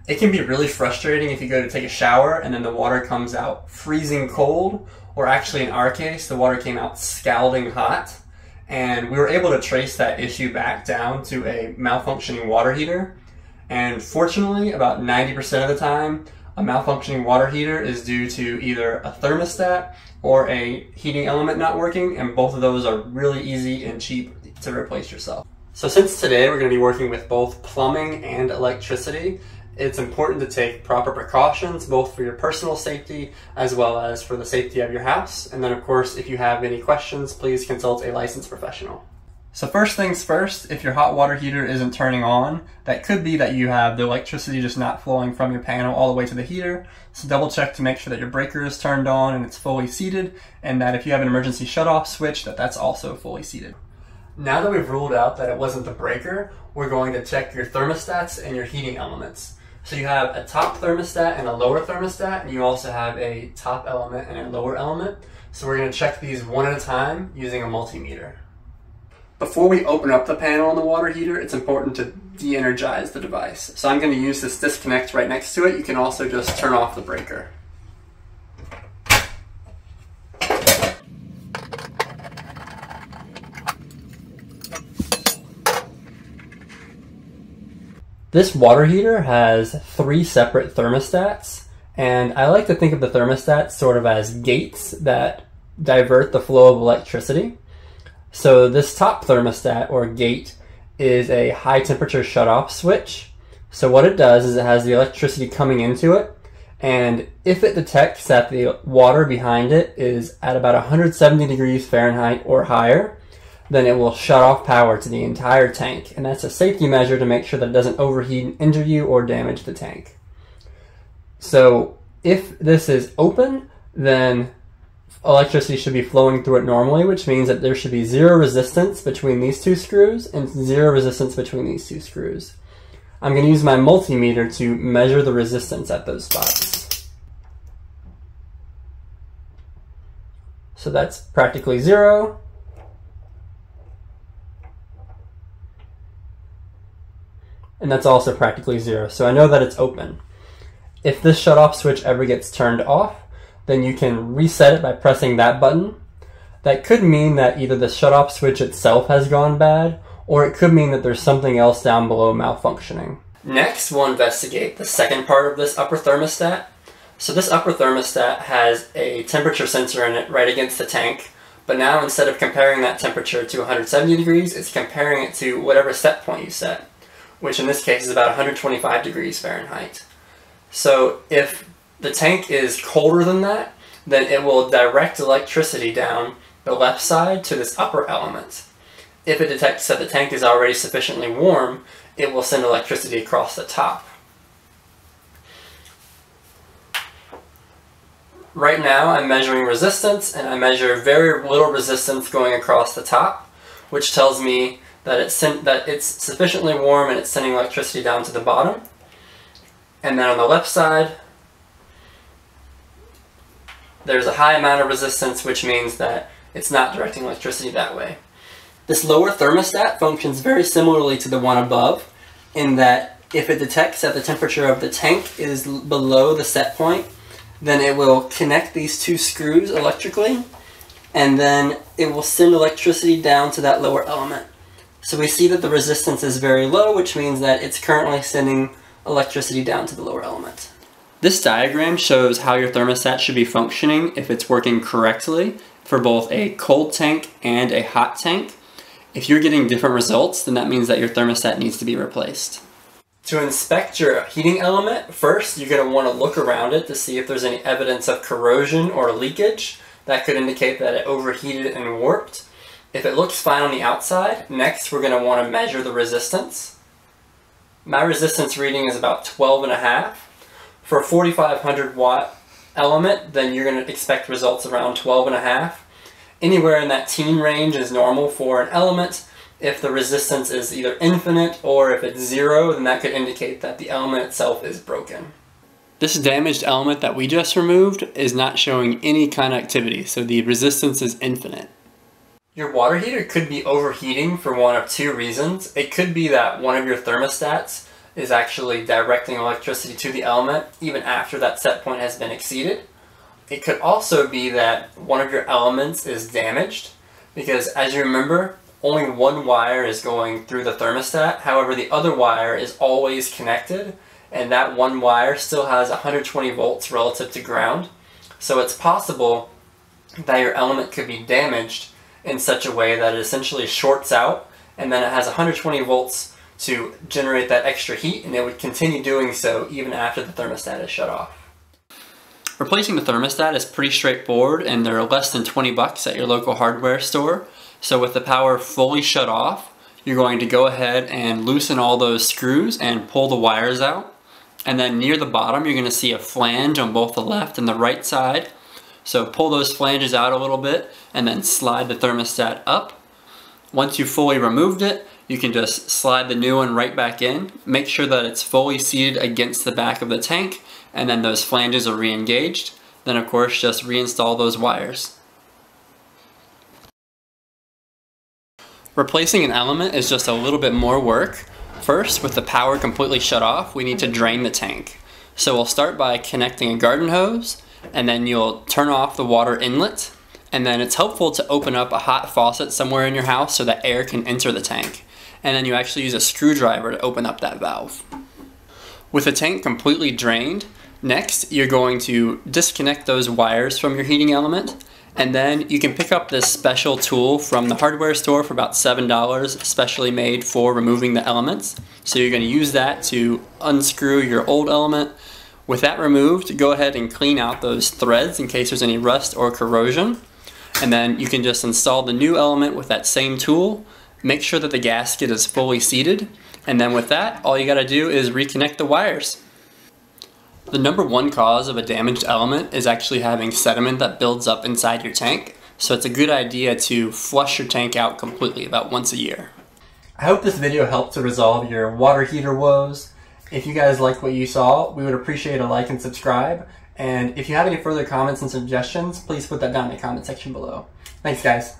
It can be really frustrating if you go to take a shower and then the water comes out freezing cold, or actually in our case, the water came out scalding hot. And we were able to trace that issue back down to a malfunctioning water heater. And fortunately, about 90% of the time, a malfunctioning water heater is due to either a thermostat or a heating element not working, and both of those are really easy and cheap to replace yourself. So since today we're going to be working with both plumbing and electricity, it's important to take proper precautions both for your personal safety as well as for the safety of your house. And then of course, if you have any questions, please consult a licensed professional. So first things first, if your hot water heater isn't turning on, that could be that you have the electricity just not flowing from your panel all the way to the heater. So double check to make sure that your breaker is turned on and it's fully seated, and that if you have an emergency shutoff switch, that's also fully seated. Now that we've ruled out that it wasn't the breaker, we're going to check your thermostats and your heating elements. So you have a top thermostat and a lower thermostat, and you also have a top element and a lower element. So we're going to check these one at a time using a multimeter. Before we open up the panel on the water heater, it's important to de-energize the device. So I'm going to use this disconnect right next to it. You can also just turn off the breaker. This water heater has 3 separate thermostats, and I like to think of the thermostats sort of as gates that divert the flow of electricity. So this top thermostat or gate is a high temperature shutoff switch. So what it does is it has the electricity coming into it, and if it detects that the water behind it is at about 170 degrees Fahrenheit or higher, then it will shut off power to the entire tank. And that's a safety measure to make sure that it doesn't overheat and injure you or damage the tank. So if this is open, then electricity should be flowing through it normally, which means that there should be 0 resistance between these 2 screws and 0 resistance between these 2 screws. I'm going to use my multimeter to measure the resistance at those spots. So that's practically 0. And that's also practically 0. So I know that it's open. If this shutoff switch ever gets turned off, then you can reset it by pressing that button. That could mean that either the shutoff switch itself has gone bad, or it could mean that there's something else down below malfunctioning. Next, we'll investigate the second part of this upper thermostat. So this upper thermostat has a temperature sensor in it right against the tank, but now instead of comparing that temperature to 170 degrees, it's comparing it to whatever set point you set, which in this case is about 125 degrees Fahrenheit. So if the tank is colder than that, then it will direct electricity down the left side to this upper element. If it detects that the tank is already sufficiently warm, it will send electricity across the top. Right now I'm measuring resistance, and I measure very little resistance going across the top, which tells me that it's sufficiently warm and it's sending electricity down to the bottom. And then on the left side, there's a high amount of resistance, which means that it's not directing electricity that way. This lower thermostat functions very similarly to the one above, in that if it detects that the temperature of the tank is below the set point, then it will connect these 2 screws electrically, and then it will send electricity down to that lower element. So we see that the resistance is very low, which means that it's currently sending electricity down to the lower element. This diagram shows how your thermostat should be functioning if it's working correctly for both a cold tank and a hot tank. If you're getting different results, then that means that your thermostat needs to be replaced. To inspect your heating element, first you're going to want to look around it to see if there's any evidence of corrosion or leakage. That could indicate that it overheated and warped. If it looks fine on the outside, next we're going to want to measure the resistance. My resistance reading is about 12.5. For a 4500 watt element, then you're going to expect results around 12.5. Anywhere in that teen range is normal for an element. If the resistance is either infinite or if it's 0, then that could indicate that the element itself is broken. This damaged element that we just removed is not showing any kind of activity, so the resistance is infinite. Your water heater could be overheating for one of 2 reasons. It could be that one of your thermostats is actually directing electricity to the element even after that set point has been exceeded. It could also be that one of your elements is damaged, because as you remember, only one wire is going through the thermostat. However, the other wire is always connected, and that one wire still has 120 volts relative to ground. So it's possible that your element could be damaged in such a way that it essentially shorts out, and then it has 120 volts to generate that extra heat, and it would continue doing so even after the thermostat is shut off. Replacing the thermostat is pretty straightforward, and they're less than 20 bucks at your local hardware store. So with the power fully shut off, you're going to go ahead and loosen all those screws and pull the wires out. And then near the bottom, you're going to see a flange on both the left and the right side. So pull those flanges out a little bit and then slide the thermostat up. Once you've fully removed it, you can just slide the new one right back in. Make sure that it's fully seated against the back of the tank, and then those flanges are re-engaged. Then of course just reinstall those wires. Replacing an element is just a little bit more work. First, with the power completely shut off, we need to drain the tank. So we'll start by connecting a garden hose, and then you'll turn off the water inlet, and then it's helpful to open up a hot faucet somewhere in your house so that air can enter the tank. And then you actually use a screwdriver to open up that valve. With the tank completely drained, next you're going to disconnect those wires from your heating element, and then you can pick up this special tool from the hardware store for about $7, specially made for removing the elements. So you're going to use that to unscrew your old element. With that removed, go ahead and clean out those threads in case there's any rust or corrosion. And then you can just install the new element with that same tool. Make sure that the gasket is fully seated, and then with that, all you gotta do is reconnect the wires. The number one cause of a damaged element is actually having sediment that builds up inside your tank, so it's a good idea to flush your tank out completely about once a year. I hope this video helped to resolve your water heater woes. If you guys liked what you saw, we would appreciate a like and subscribe, and if you have any further comments and suggestions, please put that down in the comment section below. Thanks guys.